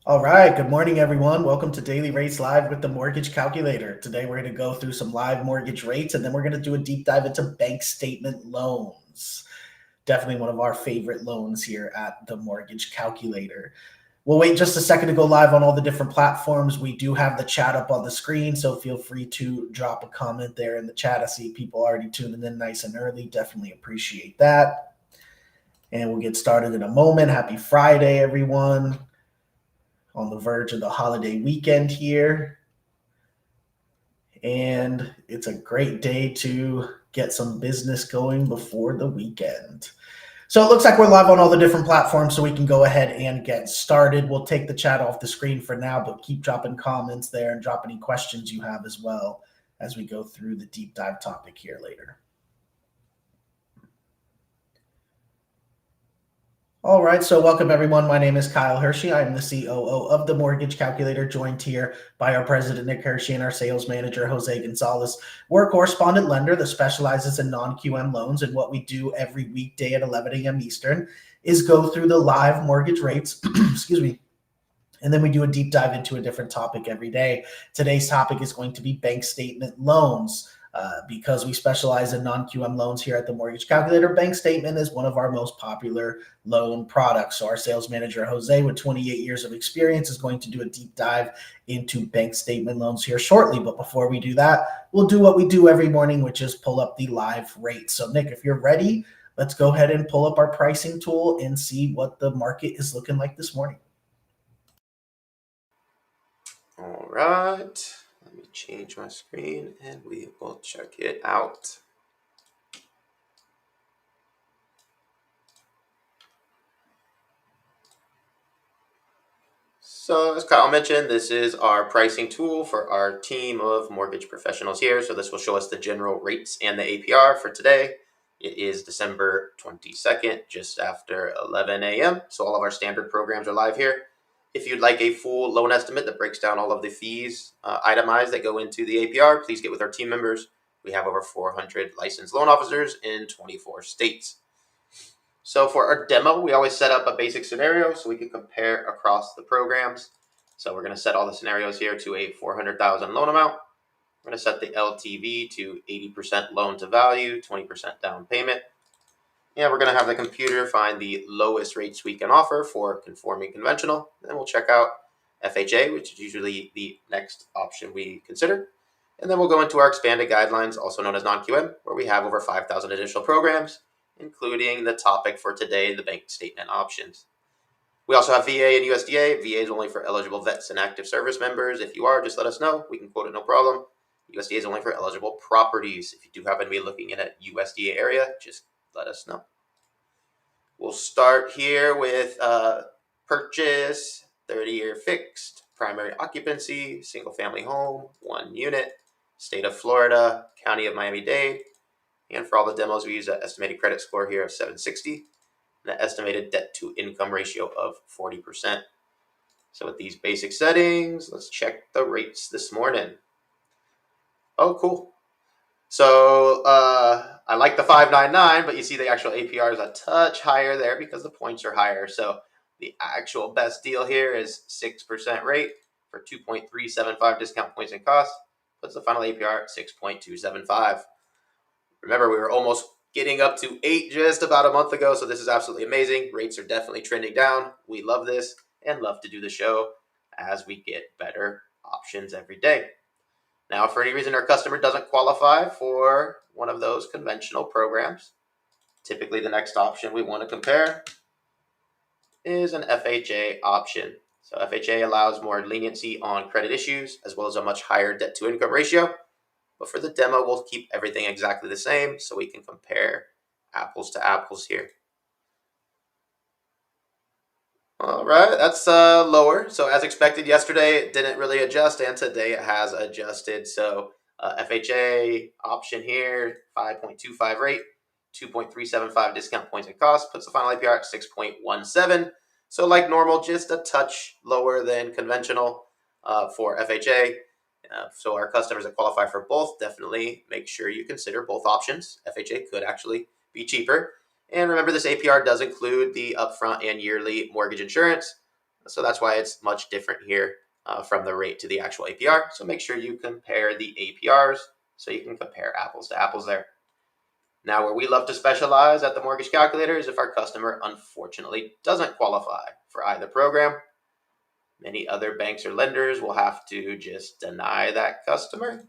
All right, good morning, everyone. Welcome to Daily Rates Live with the Mortgage Calculator. Today, we're going to go through some live mortgage rates, and then we're going to do a deep dive into bank statement loans. Definitely one of our favorite loans here at the Mortgage Calculator. We'll wait just a second to go live on all the different platforms. We do have the chat up on the screen, so feel free to drop a comment there in the chat. I see people already tuning in nice and early. Definitely appreciate that. And we'll get started in a moment. Happy Friday, everyone. On the verge of the holiday weekend here. And it's a great day to get some business going before the weekend. So it looks like we're live on all the different platforms, so we can go ahead and get started. We'll take the chat off the screen for now, but keep dropping comments there and drop any questions you have as well as we go through the deep dive topic here later. All right, so welcome everyone. My name is Kyle Hershey. I am the COO of the Mortgage Calculator, joined here by our president, Nick Hershey, and our sales manager, Jose Gonzalez. We're a correspondent lender that specializes in non-QM loans, and what we do every weekday at 11 a.m. Eastern is go through the live mortgage rates, excuse me, and then we do a deep dive into a different topic every day. Today's topic is going to be bank statement loans. Because we specialize in non-QM loans here at the Mortgage Calculator, bank statement is one of our most popular loan products. So our sales manager, Jose, with 28 years of experience, is going to do a deep dive into bank statement loans here shortly. But before we do that, we'll do what we do every morning, which is pull up the live rates. So Nick, if you're ready, let's go ahead and pull up our pricing tool and see what the market is looking like this morning. All right, let me change my screen and we will check it out. So as Kyle mentioned, this is our pricing tool for our team of mortgage professionals here. So this will show us the general rates and the APR for today. It is December 22nd, just after 11 a.m. So all of our standard programs are live here. If you'd like a full loan estimate that breaks down all of the fees itemized that go into the APR, please get with our team members. We have over 400 licensed loan officers in 24 states. So for our demo, we always set up a basic scenario so we can compare across the programs. So we're going to set all the scenarios here to a $400,000 loan amount. We're going to set the LTV to 80% loan to value, 20% down payment. And we're going to have the computer find the lowest rates we can offer for conforming conventional. Then we'll check out FHA, which is usually the next option we consider. And then we'll go into our expanded guidelines, also known as non-QM, where we have over 5,000 additional programs, including the topic for today, the bank statement options. We also have VA and USDA. VA is only for eligible vets and active service members. If you are, just let us know. We can quote it, no problem. USDA is only for eligible properties. If you do happen to be looking in a USDA area, just let us know. We'll start here with purchase, 30-year fixed, primary occupancy, single family home, 1 unit, state of Florida, county of Miami-Dade. And for all the demos, we use an estimated credit score here of 760 and an estimated debt to income ratio of 40%. So with these basic settings, let's check the rates this morning. Oh, cool. So I like the 599, but you see the actual APR is a touch higher there because the points are higher. So the actual best deal here is 6% rate for 2.375 discount points and costs. Puts the final APR at 6.275. Remember, we were almost getting up to 8 just about a month ago, so this is absolutely amazing. Rates are definitely trending down. We love this and love to do the show as we get better options every day. Now, if for any reason our customer doesn't qualify for one of those conventional programs, typically the next option we want to compare is an FHA option. So FHA allows more leniency on credit issues as well as a much higher debt to income ratio. But for the demo, we'll keep everything exactly the same so we can compare apples to apples here. All right, that's lower. So as expected, yesterday it didn't really adjust, and today it has adjusted. So FHA option here, 5.25 rate, 2.375 discount points and costs, puts the final APR at 6.17. So like normal, just a touch lower than conventional for FHA. So our customers that qualify for both, definitely make sure you consider both options. FHA could actually be cheaper. And remember, this APR does include the upfront and yearly mortgage insurance. So that's why it's much different here from the rate to the actual APR. So make sure you compare the APRs so you can compare apples to apples there. Now, where we love to specialize at the mortgage calculator is if our customer unfortunately doesn't qualify for either program. Many other banks or lenders will have to just deny that customer.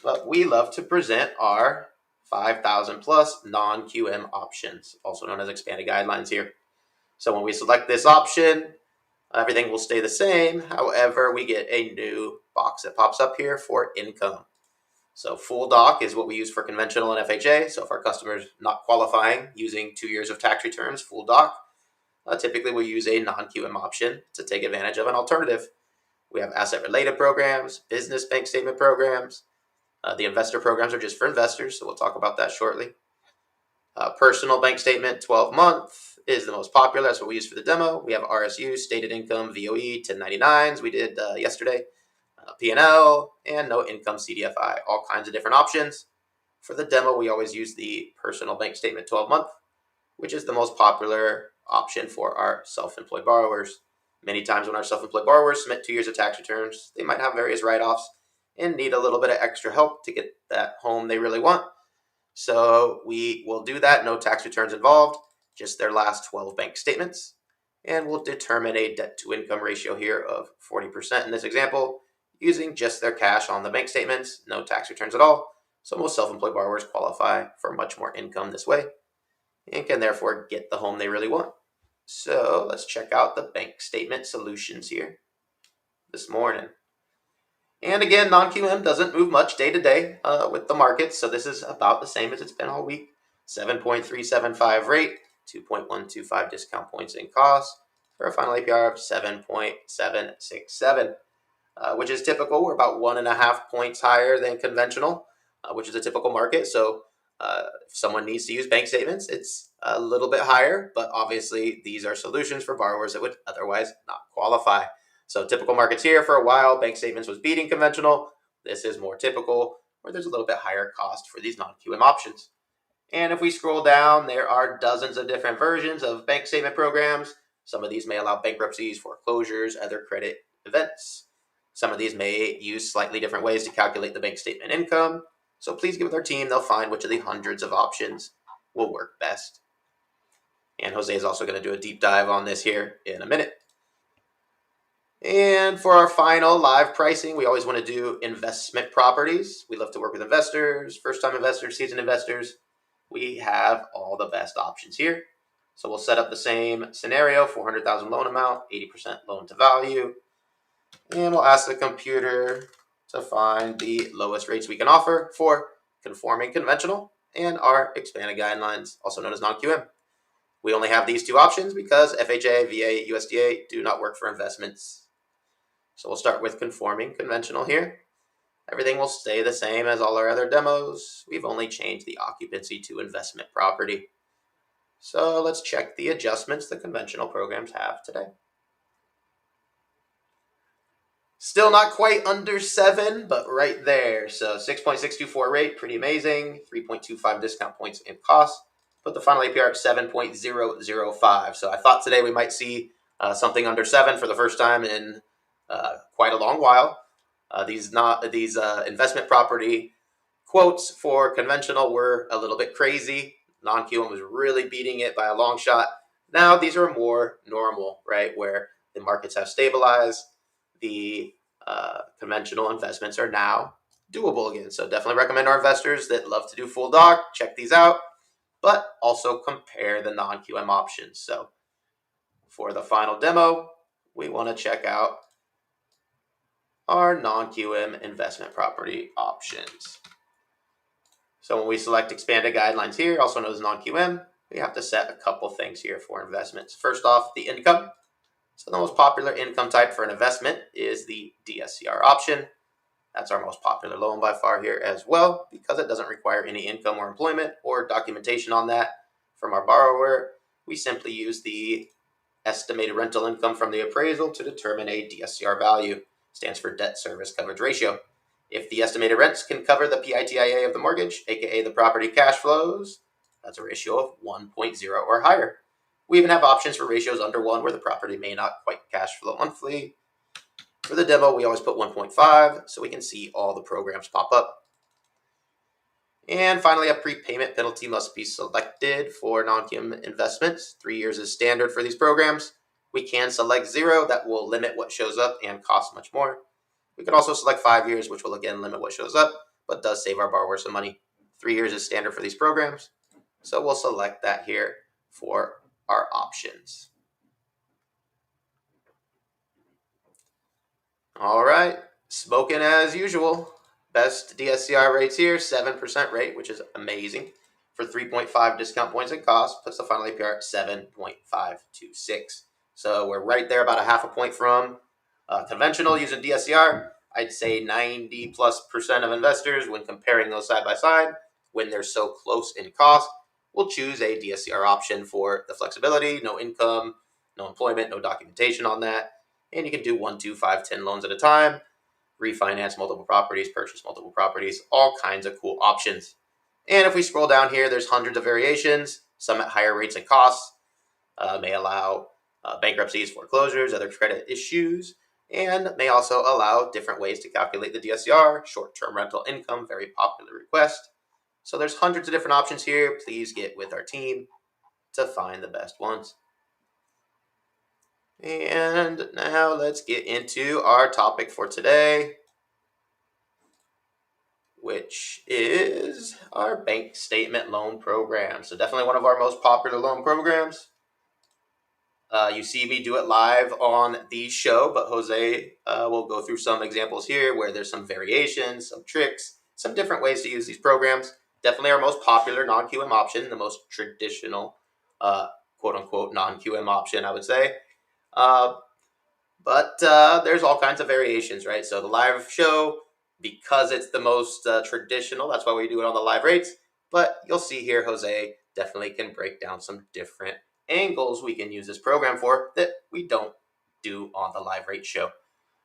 But we love to present our 5,000 plus non-QM options, also known as expanded guidelines here. So when we select this option, everything will stay the same. However, we get a new box that pops up here for income. So full doc is what we use for conventional and FHA. So if our customer's not qualifying using 2 years of tax returns, full doc, typically we'll use a non-QM option to take advantage of an alternative. We have asset-related programs, business bank statement programs. The investor programs are just for investors, so we'll talk about that shortly. Personal bank statement, 12-month is the most popular. That's what we use for the demo. We have RSU, stated income, VOE, 1099s we did yesterday, P&L, and no income CDFI, all kinds of different options. For the demo, we always use the personal bank statement 12-month, which is the most popular option for our self-employed borrowers. Many times when our self-employed borrowers submit 2 years of tax returns, they might have various write-offs and need a little bit of extra help to get that home they really want. So we will do that, no tax returns involved, just their last 12 bank statements. And we'll determine a debt to income ratio here of 40% in this example, using just their cash on the bank statements, no tax returns at all. So most self-employed borrowers qualify for much more income this way and can therefore get the home they really want. So let's check out the bank statement solutions here this morning. And again, non-QM doesn't move much day to day with the markets, so this is about the same as it's been all week. 7.375 rate, 2.125 discount points in cost for a final APR of 7.767, which is typical. We're about 1.5 points higher than conventional, which is a typical market. So if someone needs to use bank statements, it's a little bit higher, but obviously these are solutions for borrowers that would otherwise not qualify. So typical markets here for a while, bank statements was beating conventional. This is more typical, where there's a little bit higher cost for these non-QM options. And if we scroll down, there are dozens of different versions of bank statement programs. Some of these may allow bankruptcies, foreclosures, other credit events. Some of these may use slightly different ways to calculate the bank statement income. So please get with our team. They'll find which of the hundreds of options will work best. And Jose is also going to do a deep dive on this here in a minute. And for our final live pricing, we always want to do investment properties. We love to work with investors, first-time investors, seasoned investors. We have all the best options here. So we'll set up the same scenario, 400,000 loan amount, 80% loan to value. And we'll ask the computer to find the lowest rates we can offer for conforming conventional and our expanded guidelines, also known as non-QM. We only have these two options because FHA, VA, USDA do not work for investments. So we'll start with conforming conventional here. Everything will stay the same as all our other demos. We've only changed the occupancy to investment property. So let's check the adjustments the conventional programs have today. Still not quite under 7, but right there. So 6.624 rate, pretty amazing. 3.25 discount points in cost. Put the final APR at 7.005. So I thought today we might see something under 7 for the first time in quite a long while. These investment property quotes for conventional were a little bit crazy. Non-QM was really beating it by a long shot. Now these are more normal, right, where the markets have stabilized. The conventional investments are now doable again. So definitely recommend our investors that love to do full doc, check these out, but also compare the non-QM options. So for the final demo, we want to check out our non-QM investment property options. So when we select expanded guidelines here, also known as non-QM, we have to set a couple things here for investments. First off, the income. So the most popular income type for an investment is the DSCR option. That's our most popular loan by far here as well, because it doesn't require any income or employment or documentation on that from our borrower. We simply use the estimated rental income from the appraisal to determine a DSCR value. Stands for debt service coverage ratio. If the estimated rents can cover the PITIA of the mortgage, aka the property cash flows, that's a ratio of 1.0 or higher, We even have options for ratios under 1 where the property may not quite cash flow monthly. For the demo, we always put 1.5 so we can see all the programs pop up. And finally, a prepayment penalty must be selected for non-QM investments. 3 years is standard for these programs. We can select 0, that will limit what shows up and cost much more. We can also select 5 years, which will again limit what shows up, but does save our borrower some money. 3 years is standard for these programs. So we'll select that here for our options. All right, smoking as usual. Best DSCR rates here, 7% rate, which is amazing. For 3.5 discount points and cost, puts the final APR at 7.526. So we're right there, about a half a point from conventional using DSCR. I'd say 90+% of investors, when comparing those side by side, when they're so close in cost, will choose a DSCR option for the flexibility, no income, no employment, no documentation on that. And you can do 1, 2, 5, 10 loans at a time, refinance multiple properties, purchase multiple properties, all kinds of cool options. And if we scroll down here, there's hundreds of variations, some at higher rates and costs, may allow bankruptcies, foreclosures, other credit issues, and may also allow different ways to calculate the DSCR, short-term rental income, very popular request. So there's hundreds of different options here. Please get with our team to find the best ones. And now let's get into our topic for today, which is our bank statement loan program. So definitely one of our most popular loan programs. You see me do it live on the show, but Jose will go through some examples here where there's some variations, some tricks, some different ways to use these programs. Definitely our most popular non-QM option, the most traditional, quote-unquote, non-QM option, I would say. But there's all kinds of variations, right? So the live show, because it's the most traditional, that's why we do it on the live rates. But you'll see here, Jose definitely can break down some different angles we can use this program for that we don't do on the live rate show.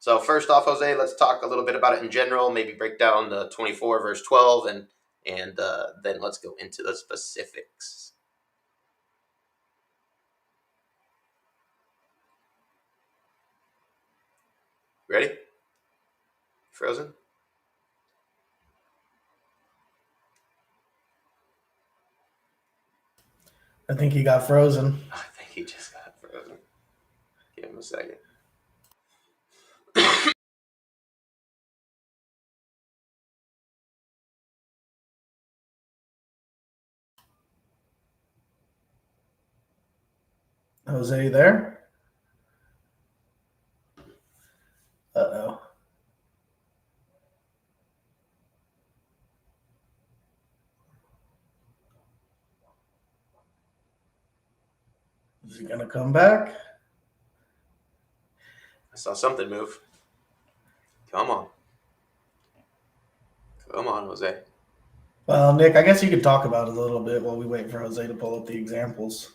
So first off, Jose, let's talk a little bit about it in general, maybe break down the 24 verse 12, and then let's go into the specifics. Ready? Frozen? I think he got frozen. I think he just got frozen. Give him a second. Jose, you there? Uh-oh. Is he going to come back? I saw something move. Come on. Come on, Jose. Well, Nick, I guess you could talk about it a little bit while we wait for Jose to pull up the examples.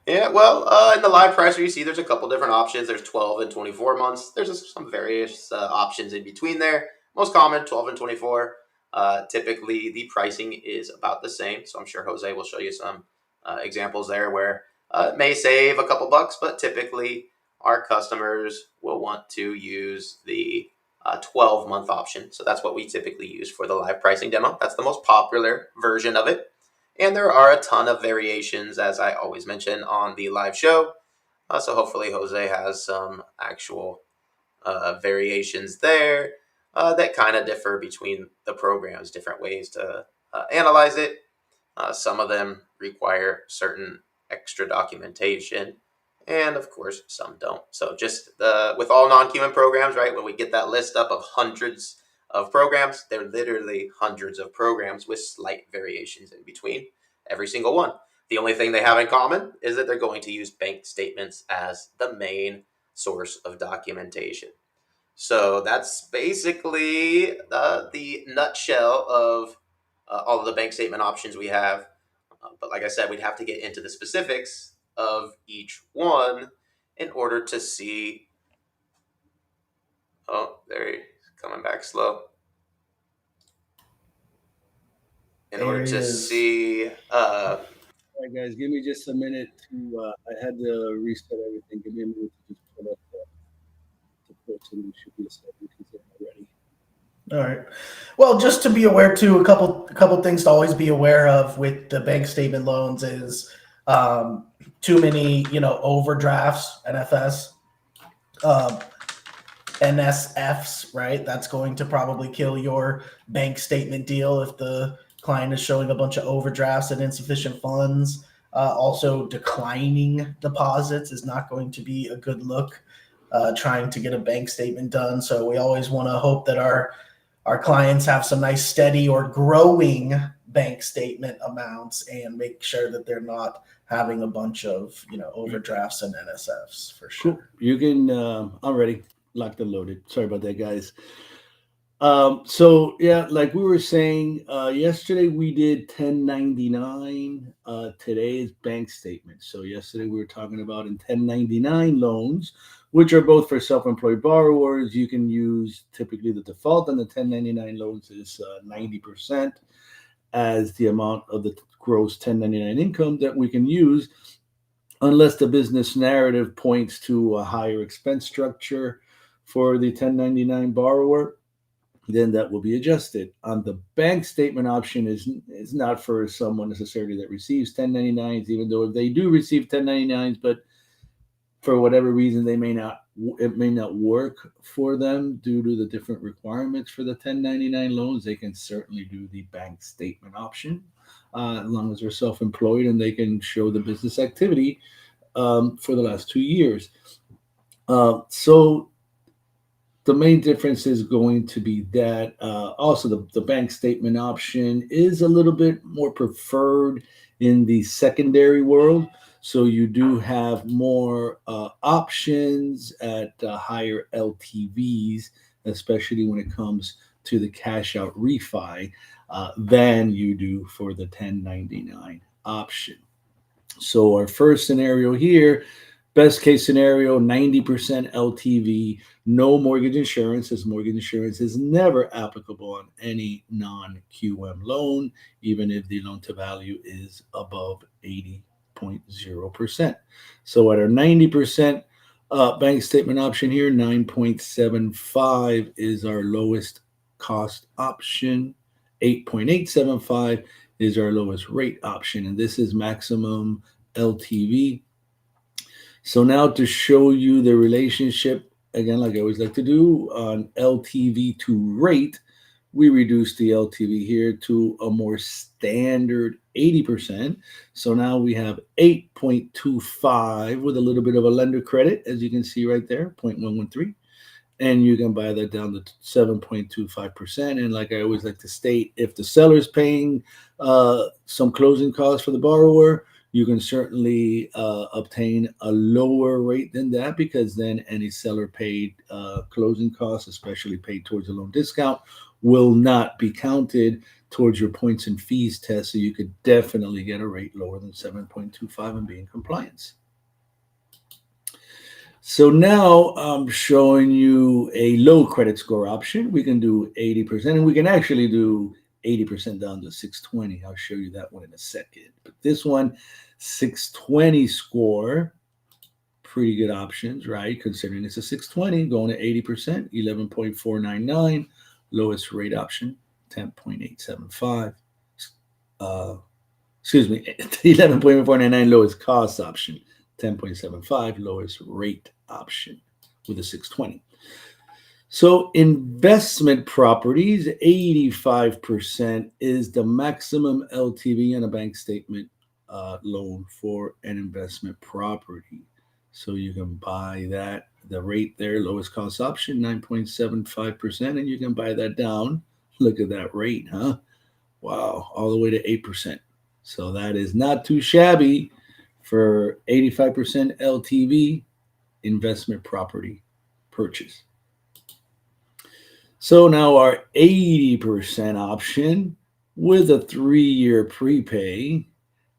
Yeah, well, in the live pricer, you see there's a couple different options. There's 12 and 24 months. There's some various options in between there. Most common, 12 and 24. Typically, the pricing is about the same. So I'm sure Jose will show you some examples there where it may save a couple bucks, but typically our customers will want to use the 12-month option. So that's what we typically use for the live pricing demo. That's the most popular version of it. And there are a ton of variations, as I always mention, on the live show. So hopefully Jose has some actual variations there that kind of differ between the programs, different ways to analyze it. Some of them require certain extra documentation, and of course, some don't. So just with all non-QM programs, right, when we get that list up of hundreds of programs, they're literally hundreds of programs with slight variations in between every single one. The only thing they have in common is that they're going to use bank statements as the main source of documentation. So that's basically the nutshell of all of the bank statement options we have. But like I said, we'd have to get into the specifics of each one in order to see. Oh, there he's coming back slow. In There order he to is. see All right, guys, give me just a minute to. I had to reset everything. Give me a minute to just pull up the person who should be assigned because they're not ready. All right. Well, just to be aware too, a couple things to always be aware of with the bank statement loans is too many, overdrafts, NFS, um, NSFs, right? That's going to probably kill your bank statement deal if the client is showing a bunch of overdrafts and insufficient funds. Also, declining deposits is not going to be a good look. Trying to get a bank statement done, so we always want to hope that our clients have some nice steady or growing bank statement amounts and make sure that they're not having a bunch of overdrafts and NSFs for Cool. sure. You can. I'm ready. Locked and loaded. Sorry about that, guys. So yeah, like we were saying, yesterday we did 1099. Today is bank statements. So yesterday we were talking about in 1099 loans, which are both for self-employed borrowers. You can use typically the default on the 1099 loans is 90% as the amount of the gross 1099 income that we can use, unless the business narrative points to a higher expense structure for the 1099 borrower, then that will be adjusted. The bank statement option is not for someone necessarily that receives 1099s, even though if they do receive 1099s, but for whatever reason it may not work for them due to the different requirements for the 1099 loans, they can certainly do the bank statement option, as long as they're self-employed and they can show the business activity for the last 2 years. So the main difference is going to be that also the bank statement option is a little bit more preferred in the secondary world. So you do have more options at higher LTVs, especially when it comes to the cash out refi, than you do for the 1099 option. So our first scenario here, best case scenario, 90% LTV, no mortgage insurance, as mortgage insurance is never applicable on any non-QM loan, even if the loan to value is above 80.0%. So at our 90% bank statement option here, 9.75 is our lowest cost option. 8.875 is our lowest rate option, and this is maximum LTV. So now to show you the relationship, again, like I always like to do on LTV to rate, we reduce the LTV here to a more standard 80%. So now we have 8.25 with a little bit of a lender credit, as you can see right there, 0.113. And you can buy that down to 7.25%. And like I always like to state, if the seller's paying some closing costs for the borrower, you can certainly obtain a lower rate than that, because then any seller paid closing costs, especially paid towards a loan discount, will not be counted towards your points and fees test. So you could definitely get a rate lower than 7.25 and be in compliance. So now I'm showing you a low credit score option. We can do 80%, and we can actually do 80% down to 620. I'll show you that one in a second. But this one, 620 score, pretty good options, right? Considering it's a 620, going to 80%, 11.499, lowest rate option, 10.875. Excuse me, 11.499 lowest cost option, 10.75 lowest rate option with a 620. So investment properties, 85% is the maximum LTV on a bank statement loan for an investment property. So you can buy that, the rate there, lowest cost option, 9.75%, and you can buy that down. Look at that rate, huh? Wow, all the way to 8%. So that is not too shabby for 85% LTV investment property purchase. So now our 80% option with a 3-year prepay.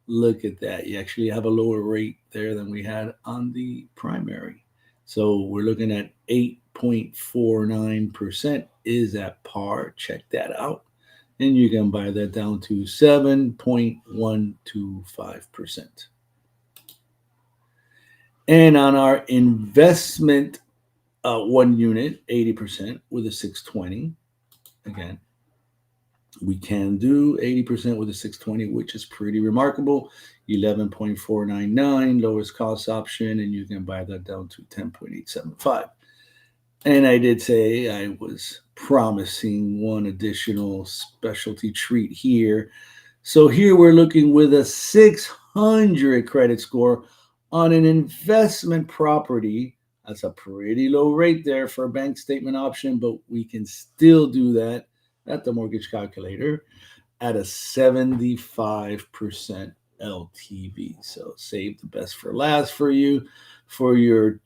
Look at that. You actually have a lower rate there than we had on the primary. So we're looking at 8.49% is at par. Check that out. and you can buy that down to 7.125%. And on our investment 1 unit, 80% with a 620. Again, we can do 80% with a 620, which is pretty remarkable. 11.499 lowest cost option, and you can buy that down to 10.875. And I did say I was promising one additional specialty treat here. So here we're looking with a 600 credit score on an investment property. That's a pretty low rate there for a bank statement option, but we can still do that at the mortgage calculator at a 75% LTV. So save the best for last for you, for your,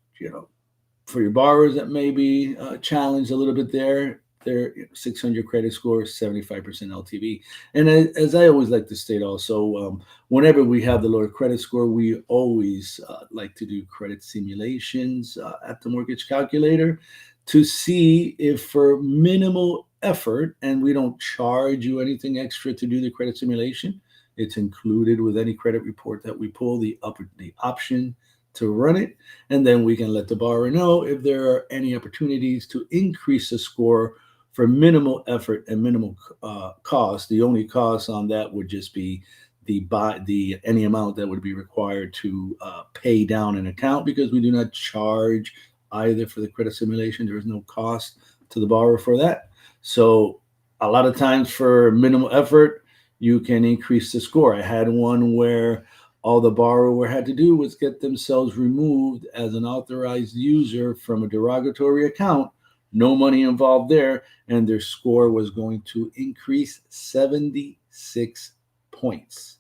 for your borrowers that may be challenged a little bit there. Their 600 credit score, 75% LTV. And as I always like to state also, whenever we have the lower credit score, we always like to do credit simulations at the mortgage calculator to see if for minimal effort, and we don't charge you anything extra to do the credit simulation, it's included with any credit report that we pull, the option to run it, and then we can let the borrower know if there are any opportunities to increase the score for minimal effort and minimal cost. The only cost on that would just be any amount that would be required to pay down an account, because we do not charge either for the credit simulation. There is no cost to the borrower for that. So a lot of times for minimal effort, you can increase the score. I had one where all the borrower had to do was get themselves removed as an authorized user from a derogatory account, no money involved there, and their score was going to increase 76 points.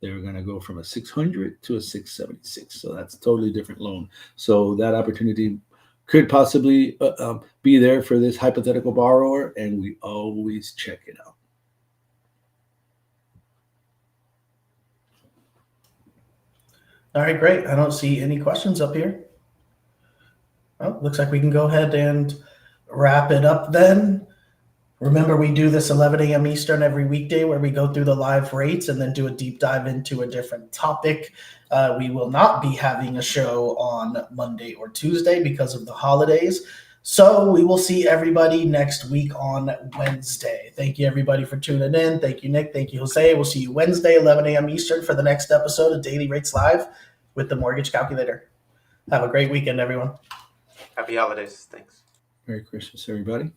They were going to go from a 600 to a 676. So that's a totally different loan. So that opportunity could possibly be there for this hypothetical borrower, and we always check it out. All right, great. I don't see any questions up here. Well, looks like we can go ahead and wrap it up then. Remember, we do this 11 a.m. Eastern every weekday where we go through the live rates and then do a deep dive into a different topic. We will not be having a show on Monday or Tuesday because of the holidays. So we will see everybody next week on Wednesday. Thank you, everybody, for tuning in. Thank you, Nick. Thank you, Jose. We'll see you Wednesday, 11 a.m. Eastern for the next episode of Daily Rates Live with the Mortgage Calculator. Have a great weekend, everyone. Happy holidays. Thanks. Merry Christmas, everybody.